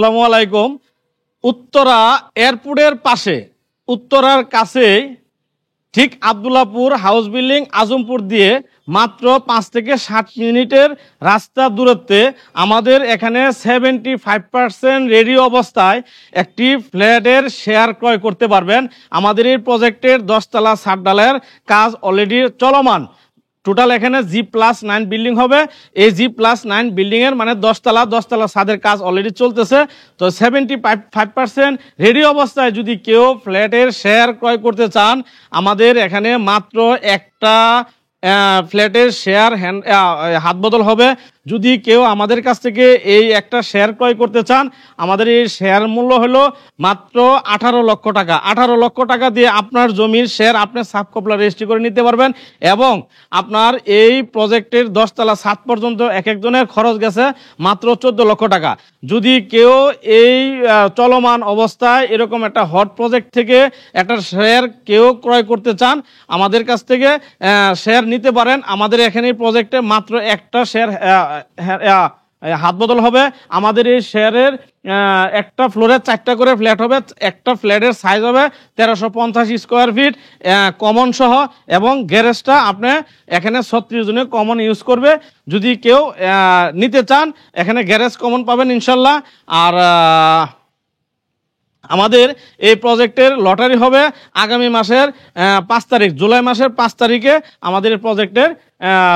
আসসালামু আলাইকুম। উত্তরা এয়ারপোর্টের পাশে, উত্তরার কাছে ঠিক আব্দুল্লাহপুর হাউস বিল্ডিং আজমপুর দিয়ে মাত্র 5 থেকে 7 মিনিটের রাস্তা দূরত্বে আমাদের এখানে 75% রেডি অবস্থায় একটি ফ্ল্যাটের শেয়ার ক্রয় করতে পারবেন। আমাদের এই প্রজেক্টের 10 তলা ছাদ ঢালাইয়ের কাজ অলরেডি চলমান। টোটাল এখানে G+9 বিল্ডিং হবে। এই G+9 বিল্ডিং এর মানে 10 তলা ছাদের কাজ অলরেডি চলতেছে। তো 75% রেডি অবস্থায় যদি কেউ ফ্ল্যাটের শেয়ার ক্রয় করতে চান, আমাদের এখানে মাত্র একটা ফ্ল্যাটের শেয়ার হাত বদল হবে। যদি কেউ আমাদের কাছ থেকে এই একটা শেয়ার ক্রয় করতে চান, আমাদের এই শেয়ার মূল্য হলো মাত্র 18 লক্ষ টাকা। 18 লক্ষ টাকা দিয়ে আপনার জমির শেয়ার আপনি সাব কপলা রেজিস্ট্রি করে নিতে পারবেন এবং আপনার এই প্রজেক্টের 10 তলা ছাদ পর্যন্ত এক একজনের খরচ গেছে মাত্র 14 লক্ষ টাকা। যদি কেউ এই চলমান অবস্থায় এরকম একটা হট প্রজেক্ট থেকে একটা শেয়ার কেউ ক্রয় করতে চান, আমাদের কাছ থেকে শেয়ার নিতে পারেন। আমাদের এখানে এই প্রজেক্টে মাত্র একটা শেয়ার হাত বদল হবে। আমাদের এই শেয়ারের একটা ফ্লোরে 4টা করে ফ্ল্যাট হবে। একটা ফ্ল্যাটের সাইজ হবে 1350 স্কোয়ার ফিট কমন সহ, এবং গ্যারেজটা আপনি এখানে 36 জনের কমন ইউজ করবে। যদি কেউ নিতে চান, এখানে গ্যারেজ কমন পাবেন ইনশাল্লাহ। আর আমাদের এই প্রজেক্টের লটারি হবে আগামী মাসের 5 তারিখ, জুলাই মাসের 5 তারিখে আমাদের এই প্রজেক্টের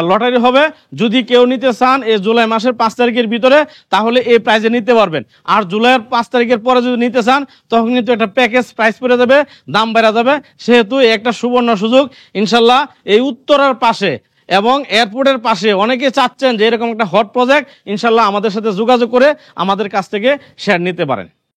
লটারি হবে। যদি কেউ নিতে চান এই জুলাই মাসের 5 তারিখের ভিতরে, তাহলে এই প্রাইজে নিতে পারবেন। আর জুলাইয়ের 5 তারিখের পরে যদি নিতে চান, তখন কিন্তু একটা প্যাকেজ প্রাইস পড়ে যাবে, দাম বেড়ে যাবে। সেহেতু একটা সুবর্ণ সুযোগ ইনশাল্লাহ এই উত্তরার পাশে এবং এয়ারপোর্টের পাশে অনেকে চাচ্ছেন যে এরকম একটা হট প্রজেক্ট, ইনশাল্লাহ আমাদের সাথে যোগাযোগ করে আমাদের কাছ থেকে শেয়ার নিতে পারেন।